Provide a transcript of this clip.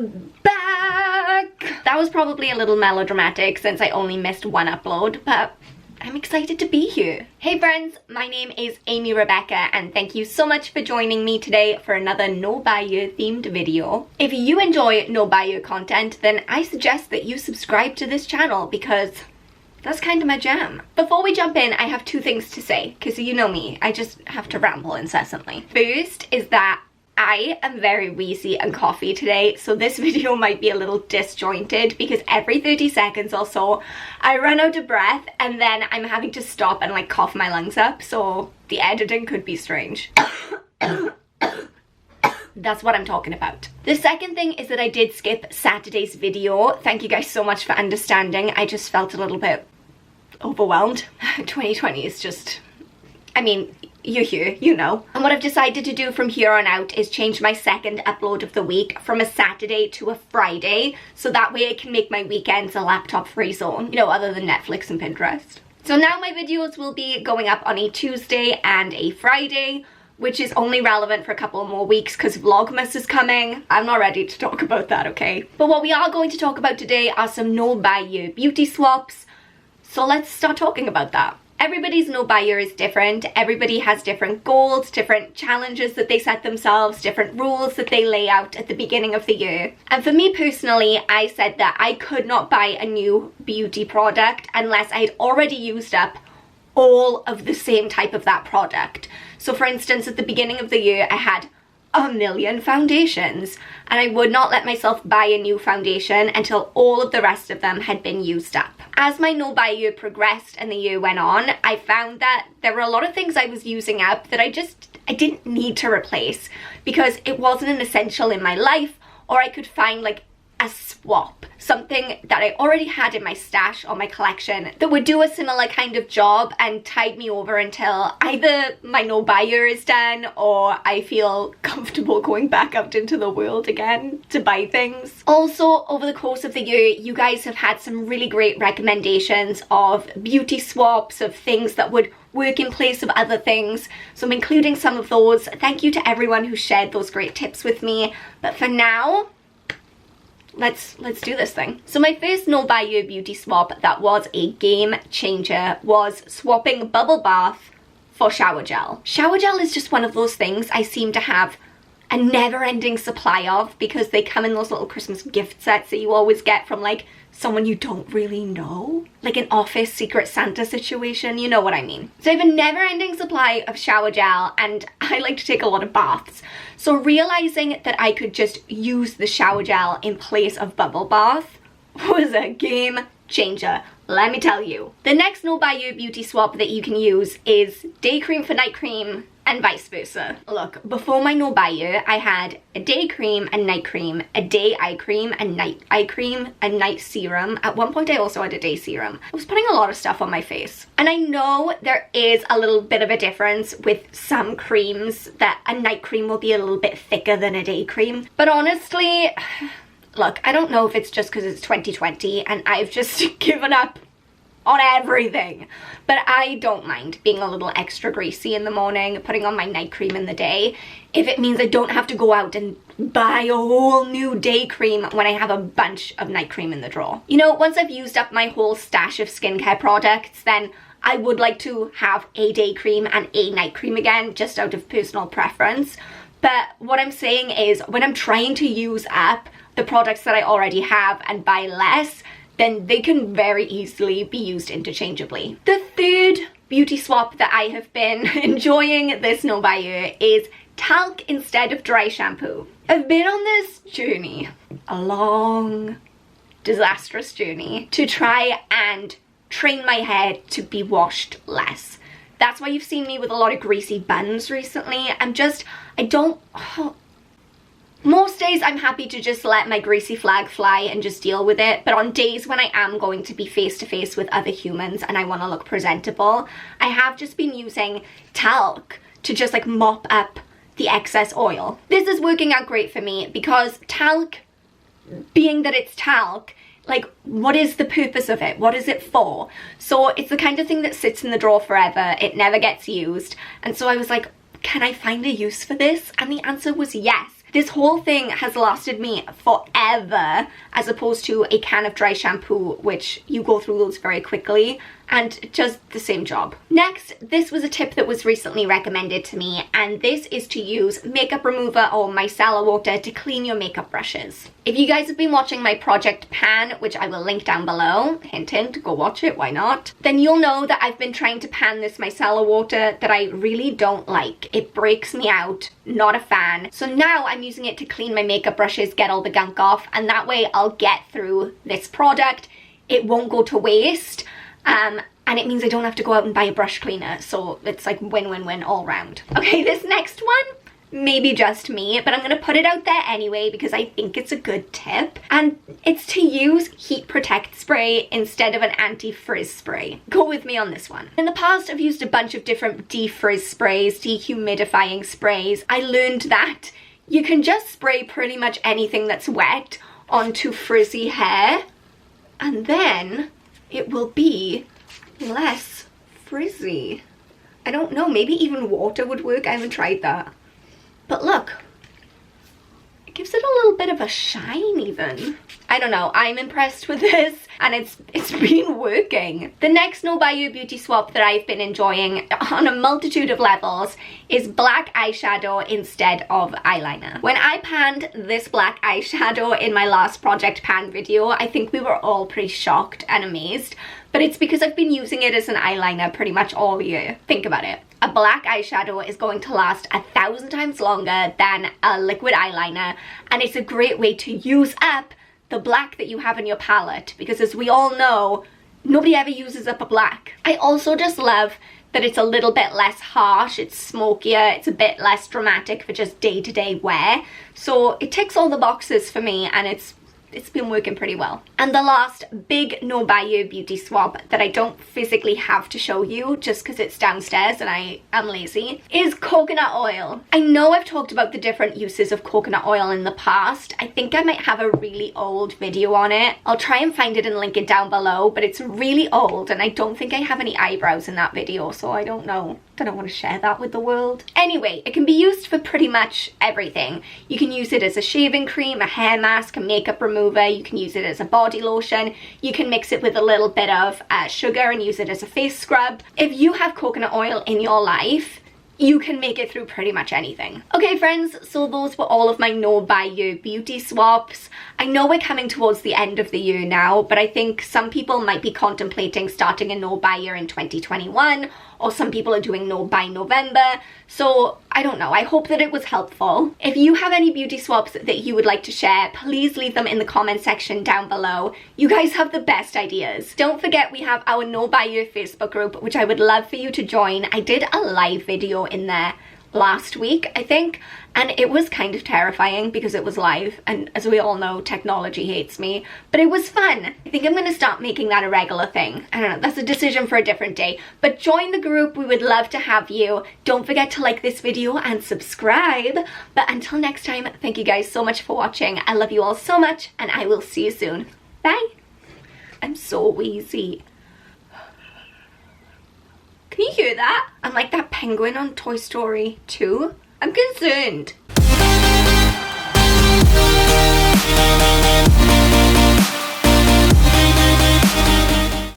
am back! That was probably a little melodramatic since I only missed one upload, but I'm excited to be here. Hey friends, my name is Aimee Rebecca and thank you so much for joining me today for another No Bio themed video. If you enjoy No Bio content, then I suggest that you subscribe to this channel because that's kind of my jam. Before we jump in, I have two things to say, because you know me, I just have to ramble incessantly. First is that I am very wheezy and coffee today, so this video might be a little disjointed because every 30 seconds or so I run out of breath and then I'm having to stop and like cough my lungs up, so the editing could be strange. That's what I'm talking about. The second thing is that I did skip Saturday's video. Thank you guys so much for understanding. I just felt a little bit overwhelmed. 2020 is just, I mean, you're here, you know. And what I've decided to do from here on out is change my second upload of the week from a Saturday to a Friday, so that way I can make my weekends a laptop-free zone, you know, other than Netflix and Pinterest. So now my videos will be going up on a Tuesday and a Friday, which is only relevant for a couple more weeks because Vlogmas is coming. I'm not ready to talk about that, okay? But what we are going to talk about today are some no bio beauty swaps. So let's start talking about that. Everybody's no bio is different. Everybody has different goals, different challenges that they set themselves, different rules that they lay out at the beginning of the year. And for me personally, I said that I could not buy a new beauty product unless I had already used up all of the same type of that product. So for instance, at the beginning of the year, I had a million foundations and I would not let myself buy a new foundation until all of the rest of them had been used up. As my no buy year progressed and the year went on, I found that there were a lot of things I was using up that I didn't need to replace because it wasn't an essential in my life, or I could find like a swap, something that I already had in my stash or my collection that would do a similar kind of job and tide me over until either my no buy year is done or I feel comfortable going back out into the world again to buy things. Also, over the course of the year, you guys have had some really great recommendations of beauty swaps, of things that would work in place of other things, so I'm including some of those. Thank you to everyone who shared those great tips with me, but for now, let's do this thing. So my first no buy year beauty swap that was a game changer was swapping bubble bath for shower gel. Shower gel is just one of those things I seem to have a never-ending supply of because they come in those little Christmas gift sets that you always get from like someone you don't really know, like an office secret Santa situation, you know what I mean. So I have a never-ending supply of shower gel and I like to take a lot of baths. So realizing that I could just use the shower gel in place of bubble bath was a game changer, let me tell you. The next no buy year beauty swap that you can use is day cream for night cream and vice versa. Look, before my no buy year, I had a day cream and night cream, a day eye cream and night eye cream, a night serum. At one point I also had a day serum. I was putting a lot of stuff on my face. And I know there is a little bit of a difference with some creams, that a night cream will be a little bit thicker than a day cream. But honestly, look, I don't know if it's just because it's 2020 and I've just given up on everything, but I don't mind being a little extra greasy in the morning, putting on my night cream in the day, if it means I don't have to go out and buy a whole new day cream when I have a bunch of night cream in the drawer. You know, once I've used up my whole stash of skincare products, then I would like to have a day cream and a night cream again, just out of personal preference. But what I'm saying is, when I'm trying to use up the products that I already have and buy less, then they can very easily be used interchangeably. The third beauty swap that I have been enjoying this no buy year is talc instead of dry shampoo. I've been on this journey, a long, disastrous journey, to try and train my hair to be washed less. That's why you've seen me with a lot of greasy buns recently. Most days I'm happy to just let my greasy flag fly and just deal with it, but on days when I am going to be face to face with other humans and I want to look presentable, I have just been using talc to just like mop up the excess oil. This is working out great for me because talc, being that it's talc, like, what is the purpose of it? What is it for? So it's the kind of thing that sits in the drawer forever. It never gets used. And so I was like, can I find a use for this? And the answer was yes. This whole thing has lasted me forever, as opposed to a can of dry shampoo, which you go through those very quickly and it does the same job. Next, this was a tip that was recently recommended to me, and this is to use makeup remover or micellar water to clean your makeup brushes. If you guys have been watching my project pan, which I will link down below, hint hint, go watch it, why not, then you'll know that I've been trying to pan this micellar water that I really don't like. It breaks me out, not a fan. So now I'm using it to clean my makeup brushes, get all the gunk off, and that way I'll get through this product. It won't go to waste. And it means I don't have to go out and buy a brush cleaner, so it's like win-win-win all round. Okay, this next one, maybe just me, but I'm gonna put it out there anyway because I think it's a good tip, and it's to use Heat Protect spray instead of an anti-frizz spray. Go with me on this one. In the past, I've used a bunch of different defrizz sprays, dehumidifying sprays. I learned that you can just spray pretty much anything that's wet onto frizzy hair, and then it will be less frizzy. I don't know, maybe even water would work. I haven't tried that. But look, it gives it a little bit of a shine even. I don't know, I'm impressed with this and it's been working. The next No By You beauty swap that I've been enjoying on a multitude of levels is black eyeshadow instead of eyeliner. When I panned this black eyeshadow in my last project pan video, I think we were all pretty shocked and amazed, but it's because I've been using it as an eyeliner pretty much all year. Think about it. A black eyeshadow is going to last 1,000 times longer than a liquid eyeliner, and it's a great way to use up the black that you have in your palette, because as we all know, nobody ever uses up a black. I also just love that it's a little bit less harsh, it's smokier, it's a bit less dramatic for just day-to-day wear. So it ticks all the boxes for me, and it's been working pretty well. And the last big No By You beauty swap that I don't physically have to show you just because it's downstairs and I am lazy is coconut oil. I know I've talked about the different uses of coconut oil in the past. I think I might have a really old video on it. I'll try and find it and link it down below, but it's really old and I don't think I have any eyebrows in that video, so I don't know. I don't want to share that with the world. Anyway, it can be used for pretty much everything. You can use it as a shaving cream, a hair mask, a makeup remover. You can use it as a body lotion. You can mix it with a little bit of sugar and use it as a face scrub. If you have coconut oil in your life, you can make it through pretty much anything. Okay friends, so those were all of my No By You beauty swaps. I know we're coming towards the end of the year now, but I think some people might be contemplating starting a No Buy year in 2021, or some people are doing No Buy November. So I don't know, I hope that it was helpful. If you have any beauty swaps that you would like to share, please leave them in the comment section down below. You guys have the best ideas. Don't forget we have our No Buy You Facebook group, which I would love for you to join. I did a live video in there last week, I think, and it was kind of terrifying because it was live, and as we all know, technology hates me, but it was fun. I think I'm gonna start making that a regular thing. I don't know, that's a decision for a different day, but join the group. We would love to have you. Don't forget to like this video and subscribe, but until next time, thank you guys so much for watching. I love you all so much, and I will see you soon. Bye. I'm so wheezy. Can you hear that? I'm like that penguin on Toy Story 2. I'm concerned.